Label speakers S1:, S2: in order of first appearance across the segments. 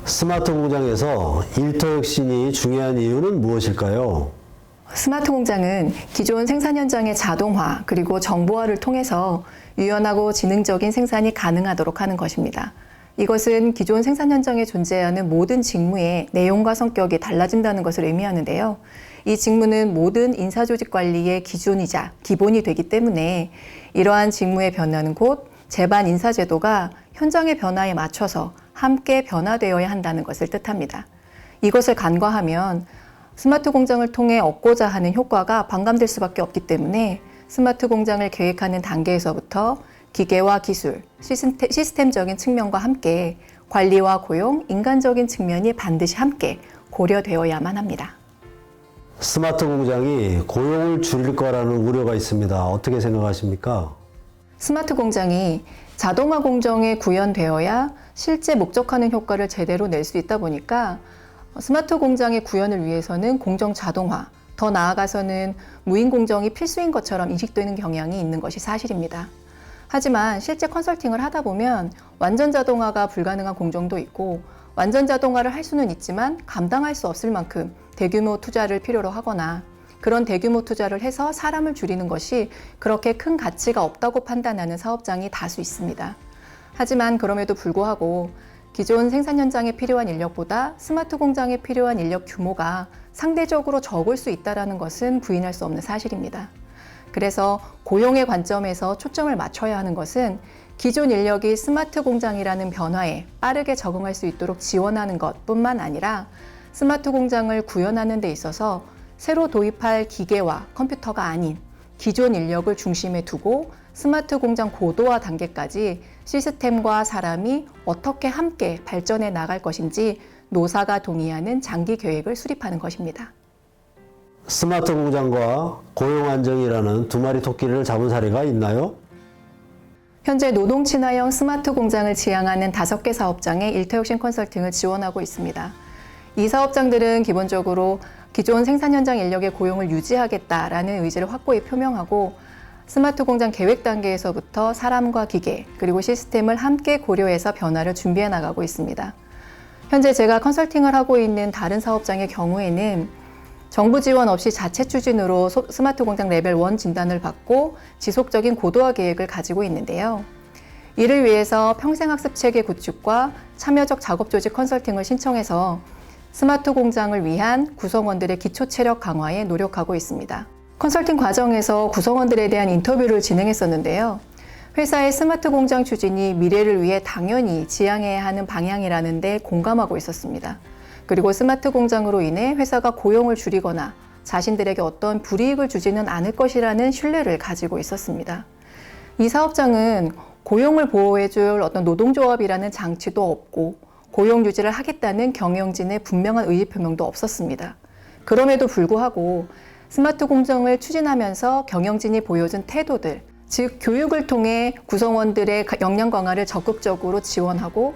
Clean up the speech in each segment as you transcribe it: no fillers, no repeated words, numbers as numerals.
S1: 스마트 공장에서 일터혁신이 중요한 이유는 무엇일까요?
S2: 스마트 공장은 기존 생산 현장의 자동화 그리고 정보화를 통해서 유연하고 지능적인 생산이 가능하도록 하는 것입니다. 이것은 기존 생산 현장에 존재하는 모든 직무의 내용과 성격이 달라진다는 것을 의미하는데요. 이 직무는 모든 인사조직 관리의 기준이자 기본이 되기 때문에 이러한 직무의 변화는 곧 제반 인사제도가 현장의 변화에 맞춰서 함께 변화되어야 한다는 것을 뜻합니다. 이것을 간과하면 스마트 공장을 통해 얻고자 하는 효과가 반감될 수밖에 없기 때문에 스마트 공장을 계획하는 단계에서부터 기계와 기술, 시스템적인 측면과 함께 관리와 고용, 인간적인 측면이 반드시 함께 고려되어야만 합니다.
S1: 스마트 공장이 고용을 줄일 거라는 우려가 있습니다. 어떻게 생각하십니까?
S2: 스마트 공장이 자동화 공정에 구현되어야 실제 목적하는 효과를 제대로 낼 수 있다 보니까 스마트 공장의 구현을 위해서는 공정 자동화, 더 나아가서는 무인 공정이 필수인 것처럼 인식되는 경향이 있는 것이 사실입니다. 하지만 실제 컨설팅을 하다 보면 완전 자동화가 불가능한 공정도 있고 완전 자동화를 할 수는 있지만 감당할 수 없을 만큼 대규모 투자를 필요로 하거나 그런 대규모 투자를 해서 사람을 줄이는 것이 그렇게 큰 가치가 없다고 판단하는 사업장이 다수 있습니다. 하지만 그럼에도 불구하고 기존 생산 현장에 필요한 인력보다 스마트 공장에 필요한 인력 규모가 상대적으로 적을 수 있다는 것은 부인할 수 없는 사실입니다. 그래서 고용의 관점에서 초점을 맞춰야 하는 것은 기존 인력이 스마트 공장이라는 변화에 빠르게 적응할 수 있도록 지원하는 것뿐만 아니라 스마트 공장을 구현하는 데 있어서 새로 도입할 기계와 컴퓨터가 아닌 기존 인력을 중심에 두고 스마트 공장 고도화 단계까지 시스템과 사람이 어떻게 함께 발전해 나갈 것인지 노사가 동의하는 장기 계획을 수립하는 것입니다.
S1: 스마트 공장과 고용 안정이라는 두 마리 토끼를 잡은 사례가 있나요?
S2: 현재 노동 친화형 스마트 공장을 지향하는 5개 사업장의 일터혁신 컨설팅을 지원하고 있습니다. 이 사업장들은 기본적으로 기존 생산 현장 인력의 고용을 유지하겠다라는 의지를 확고히 표명하고 스마트 공장 계획 단계에서부터 사람과 기계 그리고 시스템을 함께 고려해서 변화를 준비해 나가고 있습니다. 현재 제가 컨설팅을 하고 있는 다른 사업장의 경우에는 정부 지원 없이 자체 추진으로 스마트 공장 레벨 1 진단을 받고 지속적인 고도화 계획을 가지고 있는데요. 이를 위해서 평생학습 체계 구축과 참여적 작업 조직 컨설팅을 신청해서 스마트 공장을 위한 구성원들의 기초 체력 강화에 노력하고 있습니다. 컨설팅 과정에서 구성원들에 대한 인터뷰를 진행했었는데요. 회사의 스마트 공장 추진이 미래를 위해 당연히 지향해야 하는 방향이라는 데 공감하고 있었습니다. 그리고 스마트 공장으로 인해 회사가 고용을 줄이거나 자신들에게 어떤 불이익을 주지는 않을 것이라는 신뢰를 가지고 있었습니다. 이 사업장은 고용을 보호해줄 어떤 노동조합이라는 장치도 없고 고용 유지를 하겠다는 경영진의 분명한 의지 표명도 없었습니다. 그럼에도 불구하고 스마트 공정을 추진하면서 경영진이 보여준 태도들, 즉 교육을 통해 구성원들의 역량 강화를 적극적으로 지원하고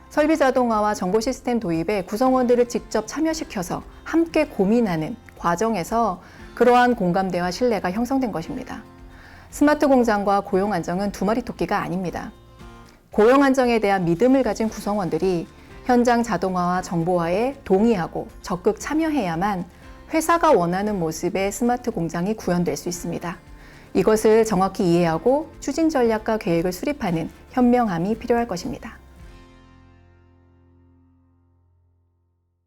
S2: 설비 자동화와 정보 시스템 도입에 구성원들을 직접 참여시켜서 함께 고민하는 과정에서 그러한 공감대와 신뢰가 형성된 것입니다. 스마트 공장과 고용 안정은 두 마리 토끼가 아닙니다. 고용 안정에 대한 믿음을 가진 구성원들이 현장 자동화와 정보화에 동의하고 적극 참여해야만 회사가 원하는 모습의 스마트 공장이 구현될 수 있습니다. 이것을 정확히 이해하고 추진 전략과 계획을 수립하는 현명함이 필요할 것입니다.